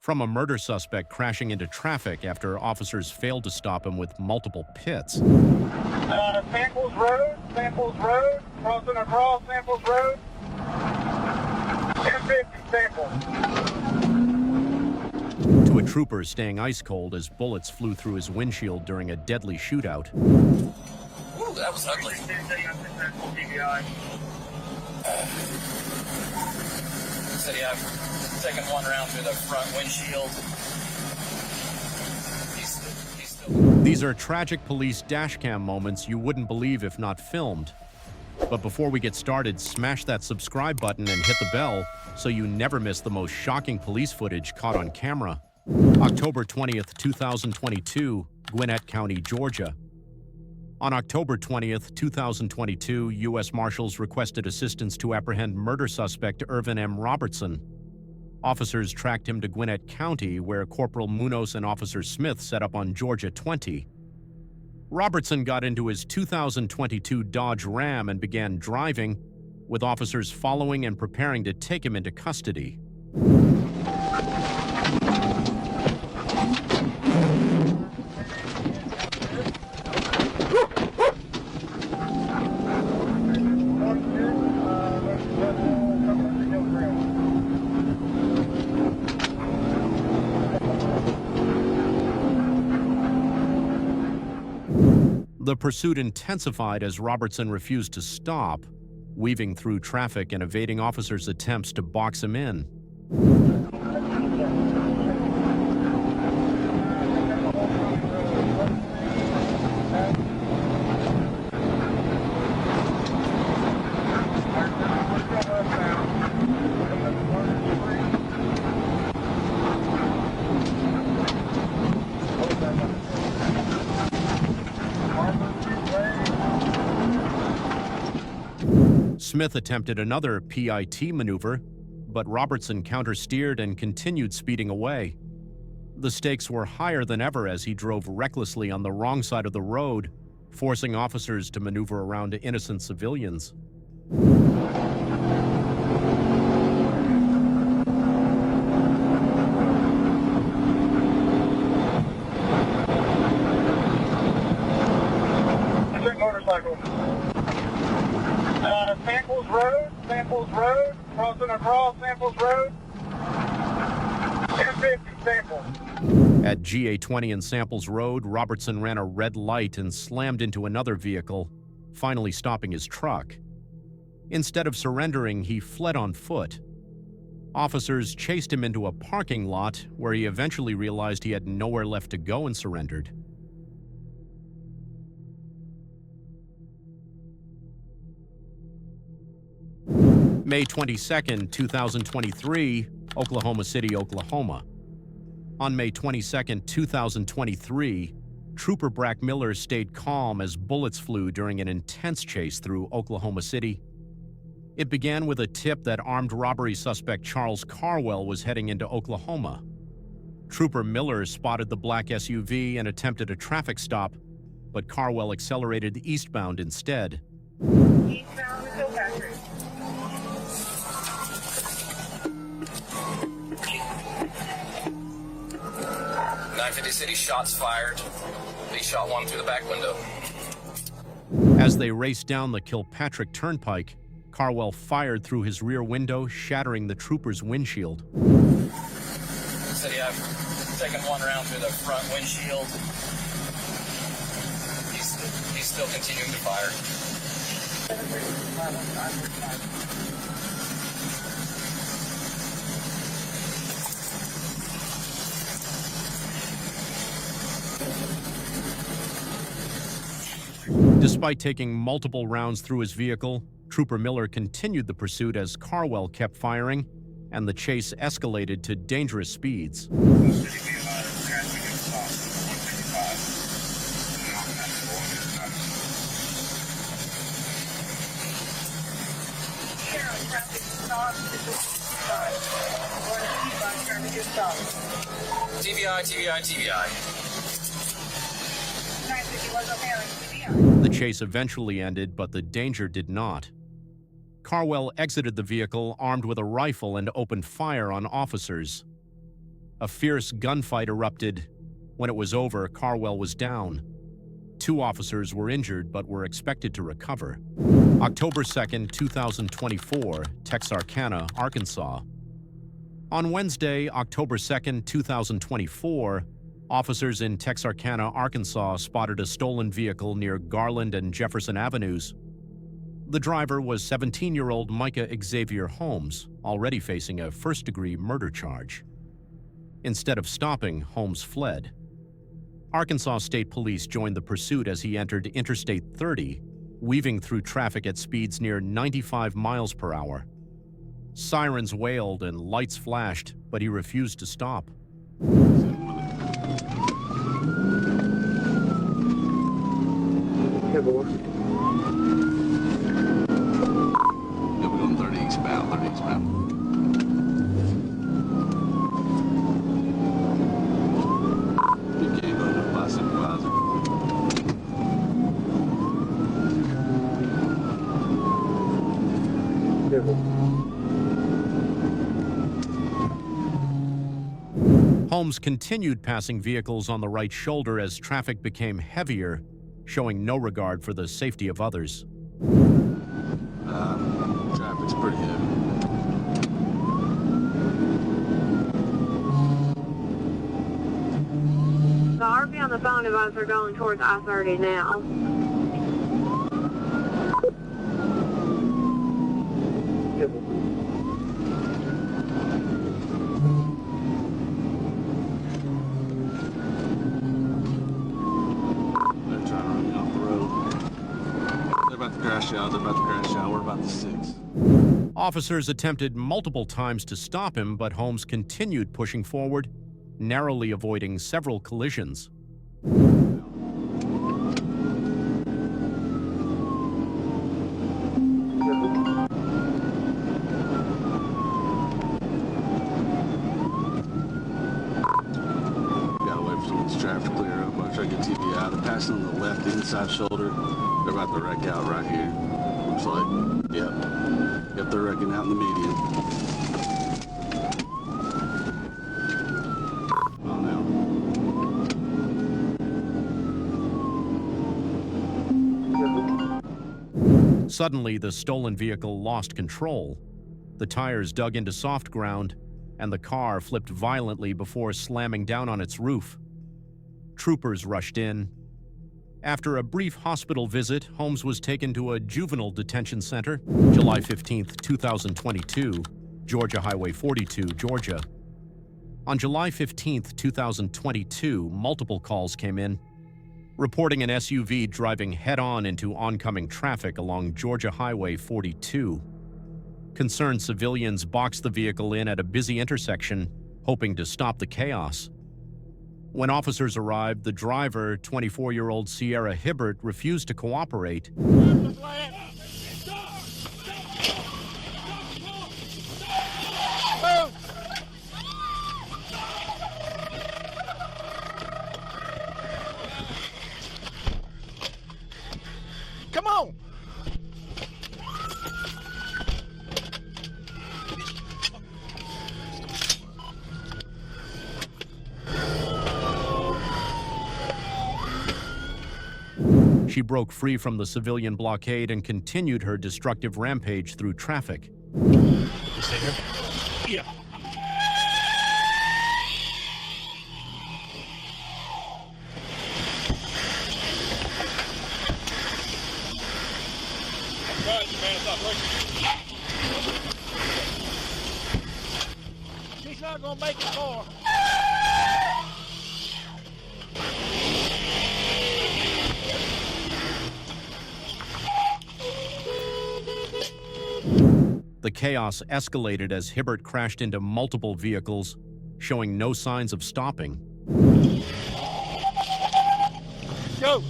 From a murder suspect crashing into traffic after officers failed to stop him with multiple pits. Samples Road, crossing across Samples Road. 250 Samples. To a trooper staying ice cold as bullets flew through his windshield during a deadly shootout. Ooh, that was ugly. Said I've taken one round through the front windshield. He's still... These are tragic police dashcam moments you wouldn't believe if not filmed. But before we get started, smash that subscribe button and hit the bell so you never miss the most shocking police footage caught on camera. October 20th, 2022, Gwinnett County, Georgia. On October 20th, 2022, U.S. Marshals requested assistance to apprehend murder suspect Irvin M. Robertson. Officers tracked him to Gwinnett County, where Corporal Munoz and Officer Smith set up on Georgia 20. Robertson got into his 2022 Dodge Ram and began driving, with officers following and preparing to take him into custody. The pursuit intensified as Robertson refused to stop, weaving through traffic and evading officers' attempts to box him in. Smith attempted another PIT maneuver, but Robertson countersteered and continued speeding away. The stakes were higher than ever as he drove recklessly on the wrong side of the road, forcing officers to maneuver around innocent civilians. Motorcycle. Samples Road, crossing across Samples Road. 250 Samples. At GA20 and Samples Road, Robertson ran a red light and slammed into another vehicle, finally stopping his truck. Instead of surrendering, he fled on foot. Officers chased him into a parking lot where he eventually realized he had nowhere left to go and surrendered. May 22, 2023, Oklahoma City, Oklahoma. On May 22, 2023, Trooper Brack Miller stayed calm as bullets flew during an intense chase through Oklahoma City. It began with a tip that armed robbery suspect Charles Carwell was heading into Oklahoma. Trooper Miller spotted the black SUV and attempted a traffic stop, but Carwell accelerated eastbound instead. Eastbound to Kilpatrick. 950 City, shots fired. They shot one through the back window. As they raced down the Kilpatrick Turnpike, Carwell fired through his rear window, shattering the trooper's windshield. City, I've taken one round through the front windshield. He's still continuing to fire. Despite taking multiple rounds through his vehicle, Trooper Miller continued the pursuit as Carwell kept firing, and the chase escalated to dangerous speeds. TBI. The chase eventually ended, but the danger did not. Carwell exited the vehicle armed with a rifle and opened fire on officers. A fierce gunfight erupted. When it was over, Carwell was down. 2 officers were injured but were expected to recover. October 2nd, 2024, Texarkana, Arkansas. On Wednesday, October 2nd, 2024, officers in Texarkana, Arkansas spotted a stolen vehicle near Garland and Jefferson Avenues. The driver was 17-year-old Micah Xavier Holmes, already facing a first-degree murder charge. Instead of stopping, Holmes fled. Arkansas State Police joined the pursuit as he entered Interstate 30, weaving through traffic at speeds near 95 miles per hour. Sirens wailed and lights flashed, but he refused to stop. Hey, boy. Yeah, we're going 30 eastbound, 30 eastbound. You can't go to my supervisor. Hey, boy. Holmes continued passing vehicles on the right shoulder as traffic became heavier, showing no regard for the safety of others. Traffic's pretty heavy. The RP on the phone advised we're going towards I-30 now. Hey, boy. They're trying to run me off the road. They're about to crash out. They're about to crash out. We're about to 6. Officers attempted multiple times to stop him, but Holmes continued pushing forward, narrowly avoiding several collisions. Gotta wait for this traffic to clear up. I'll try to get TV out. They're passing on the left inside shoulder. They're about to wreck out right here. Looks like. Yep. Yep, they're wrecking out in the median. Oh, no. Suddenly, the stolen vehicle lost control. The tires dug into soft ground, and the car flipped violently before slamming down on its roof. Troopers rushed in. After a brief hospital visit, Holmes was taken to a juvenile detention center, July 15, 2022, Georgia Highway 42, Georgia. On July 15, 2022, multiple calls came in, reporting an SUV driving head-on into oncoming traffic along Georgia Highway 42. Concerned civilians boxed the vehicle in at a busy intersection, hoping to stop the chaos. When officers arrived, the driver, 24-year-old Sierra Hibbert, refused to cooperate. Come on! She broke free from the civilian blockade and continued her destructive rampage through traffic. Stay here? Yeah. She's not gonna make it far. The chaos escalated as Hibbert crashed into multiple vehicles, showing no signs of stopping. Go!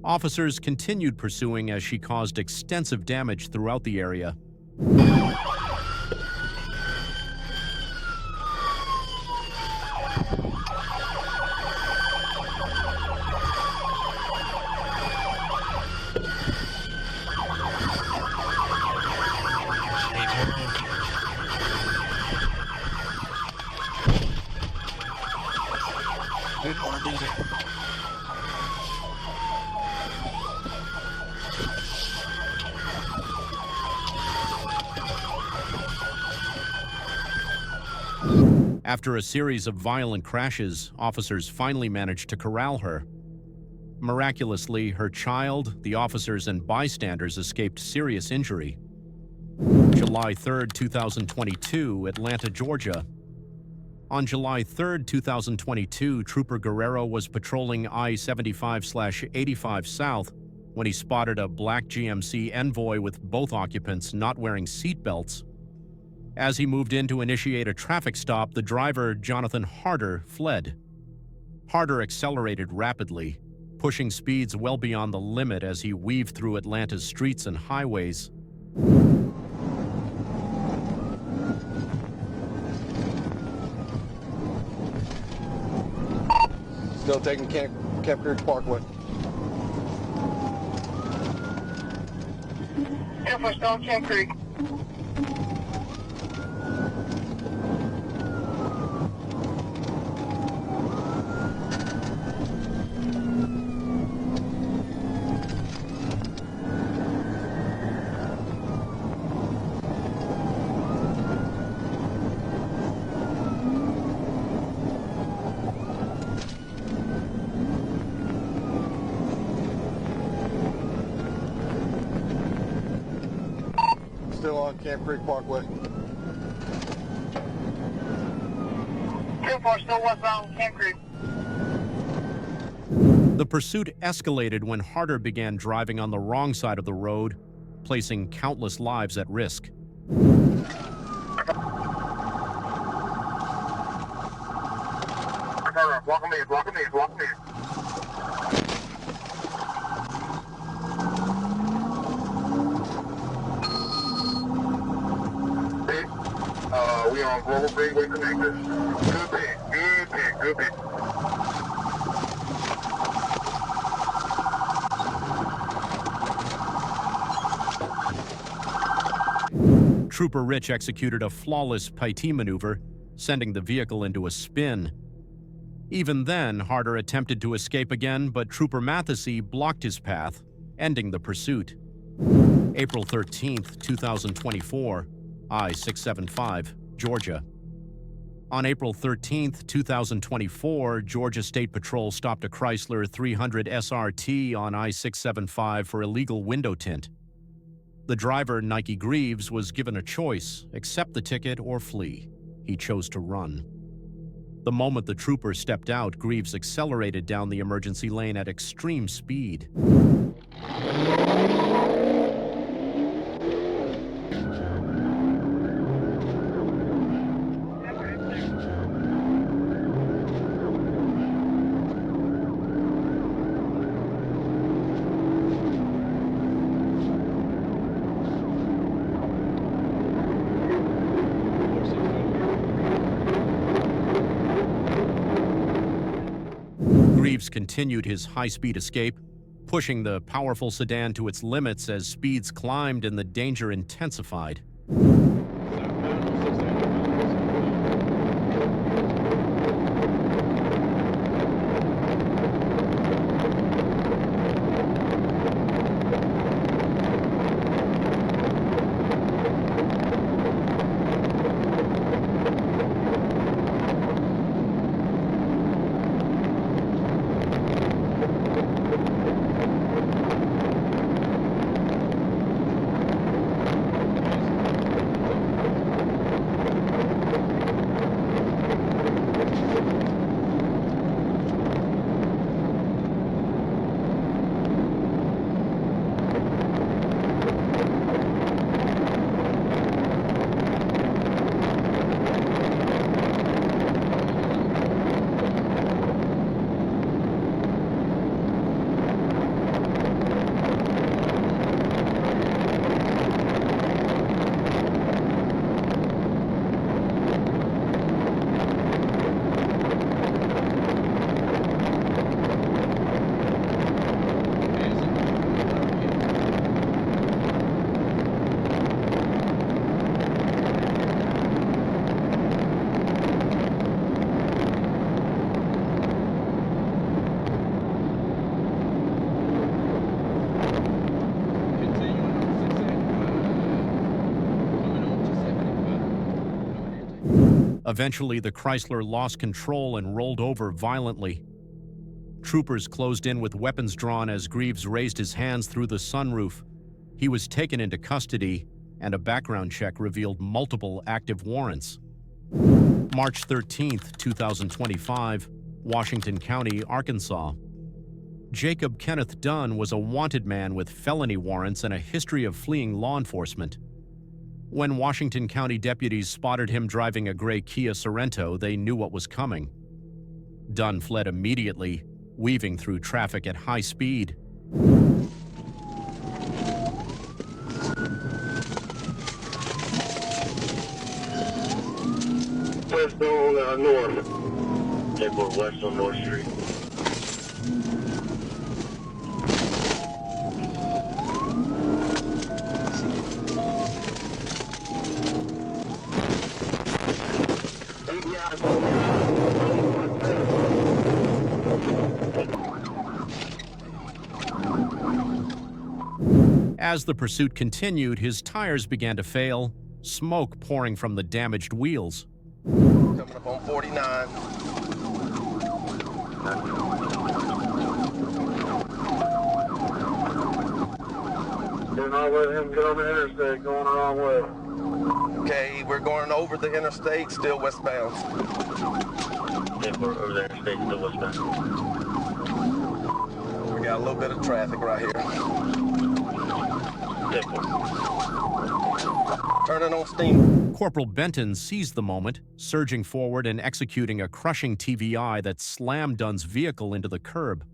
Officers continued pursuing as she caused extensive damage throughout the area. After a series of violent crashes, officers finally managed to corral her. Miraculously, her child, the officers, and bystanders escaped serious injury. July 3, 2022, Atlanta, Georgia. On July 3, 2022, Trooper Guerrero was patrolling I-75/85 South when he spotted a black GMC Envoy with both occupants not wearing seat belts. As he moved in to initiate a traffic stop, the driver, Jonathan Harder, fled. Harder accelerated rapidly, pushing speeds well beyond the limit as he weaved through Atlanta's streets and highways. Still taking Camp Creek Parkway. If we're still on Camp Creek. Still on Camp Creek Parkway. 2-4 still westbound Camp Creek. The pursuit escalated when Harder began driving on the wrong side of the road, placing countless lives at risk. Block him in, block him in, block him in. We on Global Freeway connected. Good pick, good pick, good pick. Trooper Rich executed a flawless Paiti maneuver, sending the vehicle into a spin. Even then, Harder attempted to escape again, but Trooper Mathesy blocked his path, ending the pursuit. April 13, 2024, I-675, Georgia. On April 13, 2024, Georgia State Patrol stopped a Chrysler 300 SRT on I-675 for illegal window tint. The driver, Nike Greaves, was given a choice: accept the ticket or flee. He chose to run. The moment the trooper stepped out, Greaves accelerated down the emergency lane at extreme speed. Greaves continued his high-speed escape, pushing the powerful sedan to its limits as speeds climbed and the danger intensified. Eventually, the Chrysler lost control and rolled over violently. Troopers closed in with weapons drawn as Greaves raised his hands through the sunroof. He was taken into custody, and a background check revealed multiple active warrants. March 13, 2025, Washington County, Arkansas. Jacob Kenneth Dunn was a wanted man with felony warrants and a history of fleeing law enforcement. When Washington County deputies spotted him driving a gray Kia Sorento, they knew what was coming. Dunn fled immediately, weaving through traffic at high speed. West on north. Take more west on North Street. As the pursuit continued, his tires began to fail, smoke pouring from the damaged wheels. Coming up on 49. Do not let him get on the interstate going the wrong way. Okay, we're going over the interstate, still westbound. Take more over the interstate, still westbound. We got a little bit of traffic right here. Take more. Turning on steam. Corporal Benton seized the moment, surging forward and executing a crushing TVI that slammed Dunn's vehicle into the curb.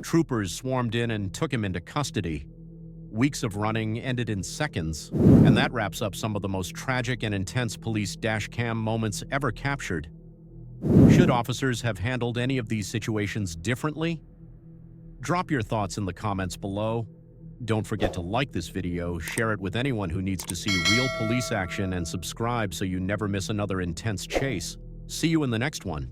Troopers swarmed in and took him into custody. Weeks of running ended in seconds, and that wraps up some of the most tragic and intense police dashcam moments ever captured. Should officers have handled any of these situations differently? Drop your thoughts in the comments below. Don't forget to like this video, share it with anyone who needs to see real police action, and subscribe so you never miss another intense chase. See you in the next one.